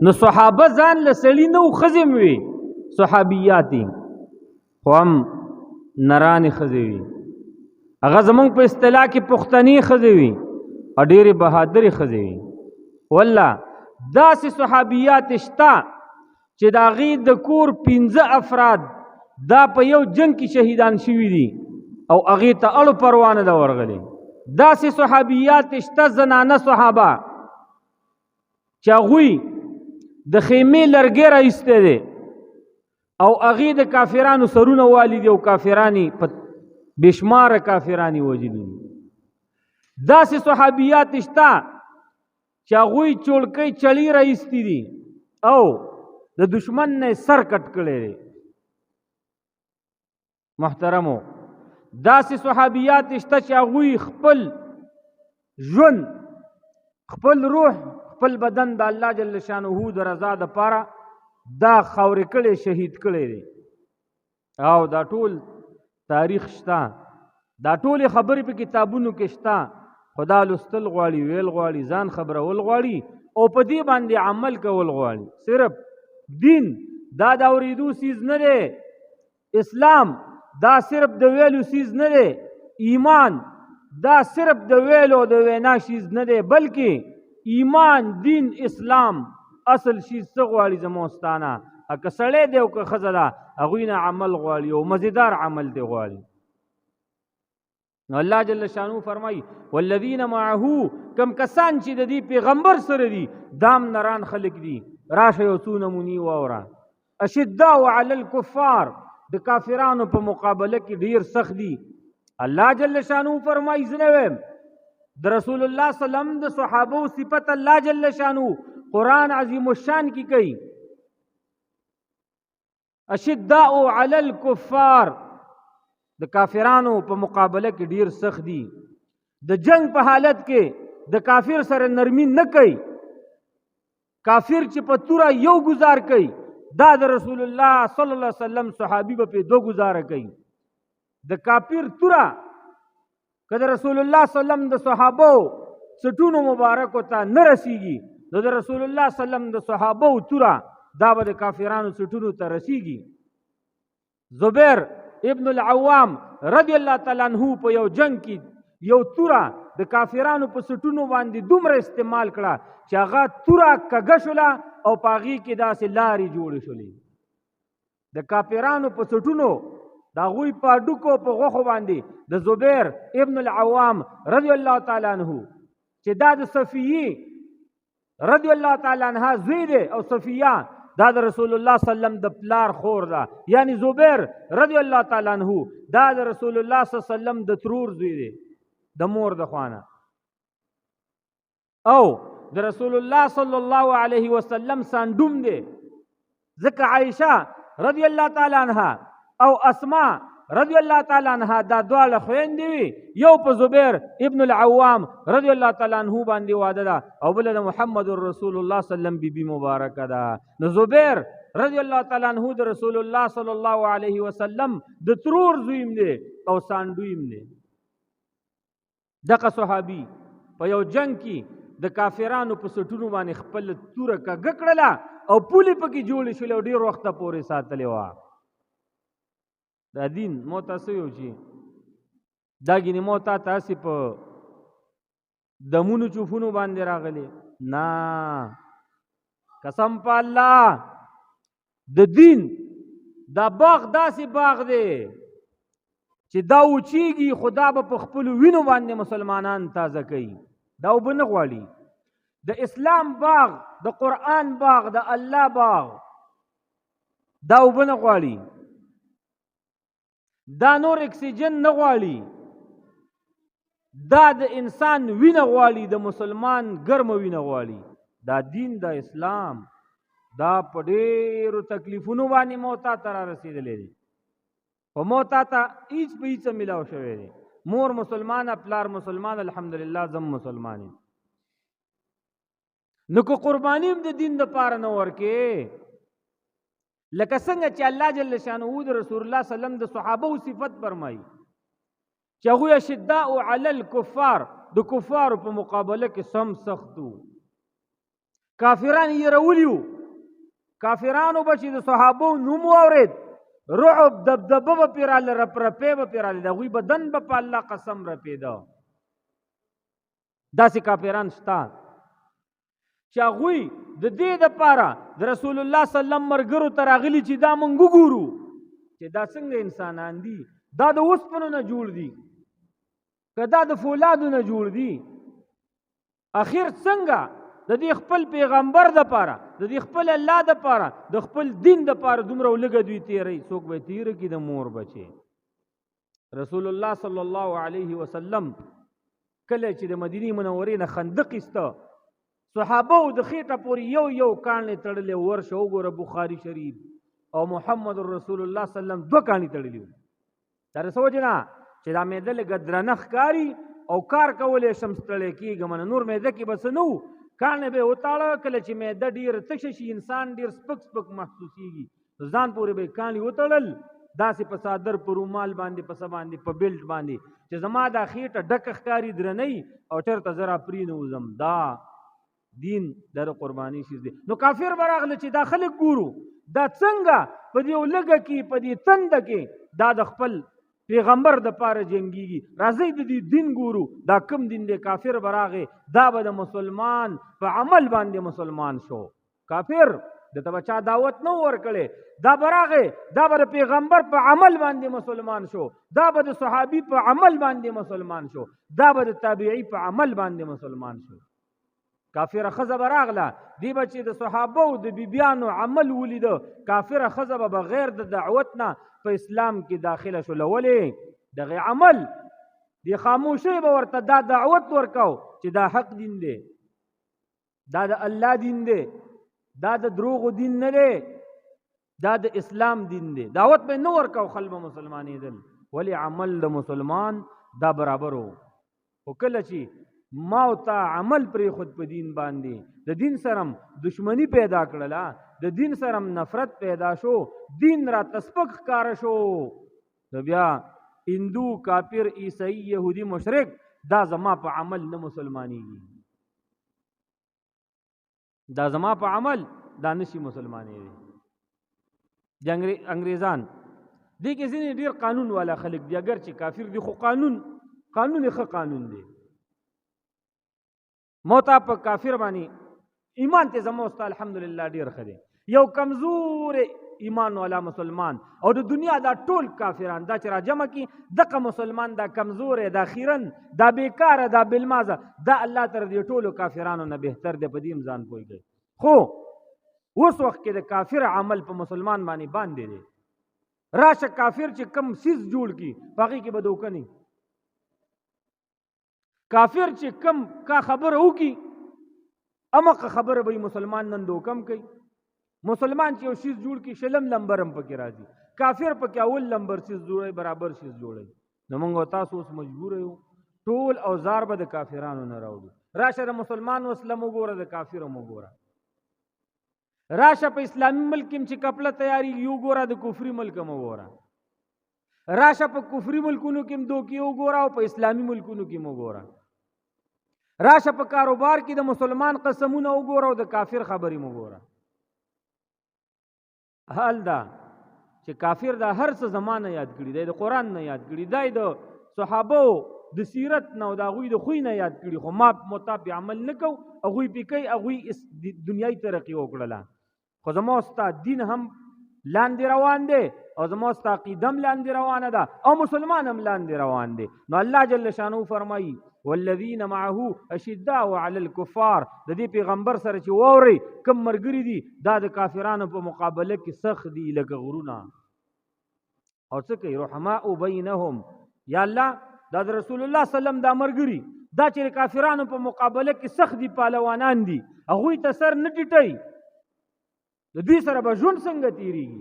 نو صحابه ځان له سړي نه ښځې وي صحابیات دي خو هم نرانې ښځې وي هغه زمونږ په اصطلاح کې پښتني ښځې وي او ډېرې بهادرې ښځې وي والله داسې صحابیات شته چې د هغې د کور 15 افراد دا په یو جنگ کې شهیدان شوي دي او هغې ته اړو پروا نه ده ورغلې داسې صحابیات شته زنانه صحابه چې هغوی د خیمې لرګی راایستی دی او هغې د کافرانو سرونه والي دي او کافرانې په بېشماره کافرانې وجلي دي داسې صحابیات شته چې هغوی چوړکۍ چړې راایستي دي او د دشمن نه سر کټ کړی دی محترمو داسې صحابیات شته چې هغوی خپل ژوند خپل روح خپل بدن د الله جل شانه د رضا دپاره دا خاورې کړی شهید کړی دی او دا ټول تاریخ شته دا ټولې خبرې په کتابونو کې شته خو دا لوستل غواړي ویل غواړي ځان خبرول غواړي او په دې باندې عمل کول غواړي صرف دین دا د اورېدو څیز نه دی اسلام دا صرف د ویلو څیز نه دی ایمان دا صرف د ویلو د وینا څیز نه دی بلکې ایمان دین اسلام اصل شیز څه غواړي زموستانه که سړی دی او که ښځه ده هغوی نه عمل غواړي او مزیدار عمل دی غواړي نو الله جل شانو فرمایي والذین معه کم کسان چې د دې پیغمبر سره دي دام نران خلق دي راشه یو څو نمونې واوره اشداء علی الکفار د کافرانو په مقابله کې ډیر سخت دي الله جل شانو فرمایي زه نه ویم د رسول الله صلی الله علیه وسلم د صحابه صفت الله جل شانو قرآن عظیم الشان کی کوي اشداء علی الکفار د کافرانو په مقابله کې ډیر سخت دي د جنگ په حالت کې د کافر سره نرمی نه کوي کافر چې په توره یو گزار کوي دا د رسول الله صلی الله علیه وسلم صحابي به په دو گزاره کوي د کافر توره که د رسول الله صلی الله علیه وسلم د صحابو سټونو مبارکو ته نه رسیږي نو د رسول الله صلی الله علیه وسلم د صحابو توره دا به د کافرانو سټونو ته رسیږي زبیر ابن العوام رضی الله تعالی عنہ په یو جنگ کې یو توره د کافرانو په سټونو باندې دومره استعمال کړه چې هغه توره کږه شوله او په هغې کې داسې لارې جوړې شولې د کافرانو په سټونو د هغوی په هډوکو په غوښو باندې د زبیر ابن العوام رضی الله تعالی عنہ چې دا د صفیې رضی الله تعالی عنها زوی دی او صفیه دا د رسول الله صلی الله علیه وسلم د پلار خور ده یعنی زبیر رضی الله تعالی عنہ دا د رسول الله صلی الله علیه وسلم د ترور زوی دی د مور د خوانه او د رسول الله صلی الله علیه وسلم ساندوم دی ځکه عائشه رضی الله تعالی عنها او اسماء رضی الله تعالی عنها دا دواړه خویندې وي یو په زبیر ابن العوام رضی الله تعالی عنہ باندې واده ده او بل د محمد رسول الله صلی الله علیه وسلم بیبي مبارکه ده نو زبیر رضی الله تعالی عنہ د رسول الله صلی الله علیه وسلم د ترور زویم دی او ساندویم دی دغه صحابي په یو جنگ کې د کافرانو په سټونو باندې خپل توره کږه کړله او پولې پکې جوړې شولې او ډېر وخته پورې ساتلې وه دا دین مو تاسو یو چې دا ګینې مو تاسې په دمونو چوفونو باندې راغلی نه قسم په الله د دین دا باغ داسې باغ دی چې دا وچیږي خدا به په خپلو وینو باندې مسلمانان تازه کوي دا اوبه نه غواړي د اسلام باغ د قرآن باغ د الله باغ دا اوبه نه غواړي دا نور اکسیجن نه غواړي دا د انسان وینه غواړي د مسلمان ګرمه وینه غواړي دا دین د اسلام دا په ډېرو تکلیفونو باندې موتا ته را رسېدلی دی په موتا ته هیڅ په هیڅ ملاو شوی دی مور مسلمانه پلار مسلمان الحمدلله زم مسلمان نو که قرباني هم د دین دپاره نه ورکې لکه څنګه چې الله جل شانه د رسول الله صلی الله علیه وسلم د صحابه صفت فرمایي چې هغوی اشداء علی الکفار د کفارو په مقابله کې سم سختو کافران یې راولیو، کافرانو به چې د صحابو نوم واورېد رعب دبدبه به پرې راله، رپرپې به پرې راله، د هغوی بدن به په الله قسم رپېده. داسې کافران شته چې هغوی د دې دپاره د رسول الله صلی الله علیه وسلم ملګرو ته راغلي چې دا موږ وګورو چې دا څنګه انسانان دي، دا د اوسپنو نه جوړ دي که دا د فولادو نه جوړ دي. اخر څنګه د دې خپل پیغمبر دپاره، د دې خپل الله دپاره، د خپل دین دپاره دومره لږه دوی تیری، څوک به تیره کړي د مور بچې. رسول الله صلی الله علیه وسلم کله چې د مدینې منورې نه خندق ایسته، صحابه د خېټه پورې یو یو کاڼې تړلې، ورشه وګوره بخاري شریف او محمد رسول الله صلی الله علیه وسلم 2 کاڼې تړلې وو. دا د څه وجې نه چې دا معده لږه درنه ښکاري او کار کولی شم ستړی کېږم نه، نور معده کې به څه نه وو، کاڼې به یې وتاړه. کله چې معده ډېره تشه شي انسان ډېر سپک سپک محسوسېږي، ځان پورې به یې کاڼې وتړل، داسې په څادر په رومال باندې په څه باندې په بیلټ باندې چې زما دا خېټه ډکه ښکاري درنۍ او چېرته زه را پرېنوځم. دا دین د قرباني شیز دی. نو کافر به راغله چې دا خلک ګورو دا څنګه په دې لږه کې په دې تنده کې دا د خپل پیغمبر د پاره جنگیږي، راځئ د دې دین ګورو دا کم دین دی. کافر به راغی، دا به د مسلمان په عمل باندې مسلمان شو. کافر دته به چا دعوت نه ورکړی، دا به راغی دا به د پیغمبر په عمل باندې مسلمان شو، دا به د صحابي په عمل باندې مسلمان شو، دا به د تابعی په عمل باندې مسلمان شو. کافره ښځه به راغله، دی به چې د صحابو د بیبیانو عمل ولیده، کافره ښځه به بغیر د دعوت نه په اسلام کې داخله شوله. ولې؟ دغه عمل دی خاموشۍ به ورته دا دعوت ورکاو چې دا حق دین دی، دا د الله دین دی، دا د دروغو دین نه دی، دا د اسلام دین دی. دعوت به نه ورکاو، خلک به مسلمانېدل. ولې؟ عمل د مسلمان دا برابر و. خو کله چې ما او تا عمل پرې خود په دین باندې د دین سره دشمنی پیدا کړله، د دین سره نفرت پیدا شو، دین را تسپک ښکاره شو، نو بیا هندو، کافر، عیسائی، یهودی، مشرک دا زما په عمل نه مسلمانېږي، دا زما په عمل دا نشي مسلمانېږي. د انګریزان دې کې ځینې ډېر قانون والا خلک دي، اگر چې کافر دي خو قانون یې ښه قانون دی. موتا په کافر باندې ایمان ته زموږ ستا الحمدلله ډېر ښه دی. یو کمزور ایمان والا مسلمان او د دنیا دا ټول کافران دا چې راجمع کی دغه مسلمان دا کمزور دا خیرن دا بیکار دا بلمازه دا الله تر دې ټولو کافرانو نه بهتر دی. په دې ځان پوهیږي. خو اوس وخت کې د کافر عمل په مسلمان باندې دی. راشه کافر چې کم سیز جوړ کی باقي کې به دوکه نه، کافر چې کم کا خبر او کی امقه خبره به مسلمان نن دوکم کوي. مسلمان چې یو شیز جوړ کی شلم لمبرم پکې راځي، کافر پکې اول لمبر شیز جوړي برابر شیز جوړي. نو موږ تاسو اوس مجبور یو ټول اوزار به د کافرانو نه راوړو. راشه د مسلمان وسلم وګوره، د کافر وګوره. راشه په اسلامي ملک کې چې کپله تیاری یو ګوره، د کفري ملک وګوره. راشه په کفري ملکونو کې دوکي وګوره او په اسلامي ملکونو کې وګوره. راشه په کاروبار کې د مسلمان قسمونه وګوره او د کافر خبرې وګوره. حال دا چې کافر دا هر څه زمانه یاد کړي دی، د قرآن نه یاد کړي دی، د صحابو د سیرت نه او د هغوی د خوی نه یاد کړي، خو ما مطابق عمل نه کو، هغوی پې کوي، هغوی دنیایي ترقي وکړله. خو زما ستا دین هم لاندې روان دی او زما ستا عقیده هم لاندې روانه ده او مسلمان هم لاندې روان دی. نو الله جل شانه فرمایي والذین معه اشداء علی الکفار، د دې پیغمبر سره چې واوري کم مرګري دي دا د کافرانو په مقابله کې سخت دي لکه غرونه. او څه کوي؟ رحماء بینهم. یا الله دا د رسول الله صلی الله علیه وسلم دا مرګري دا چې کافرانو په مقابله کې سخت دي، پهلوانان دي، هغوی ته سر نه ټیټوي. د دوی سره به ژوند څنګه تیریږي،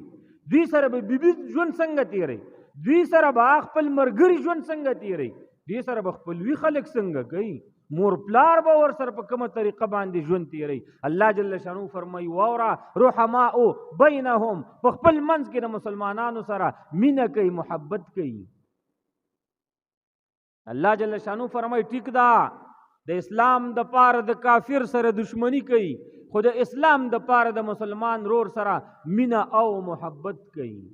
دوی سره به بیبي ژوند څنګه تیری، دوی سره به خپل مرګري ژوند څنګه تیری، دوی سره به خپلوي خلک څنګه کوي، مور پلار به ور سره په کومه طریقه باندې ژوند تیری. الله جل شانو فرمایي واورا رحماء بینهم، په خپل منځ کې د مسلمانانو سره مینه کوي، محبت کوي. الله جل شانو فرمایي ټیک دا د اسلام د پاره د کافر سره دشمنی کوي، خو د اسلام د پاره د مسلمان رور سره مینه او محبت کوي.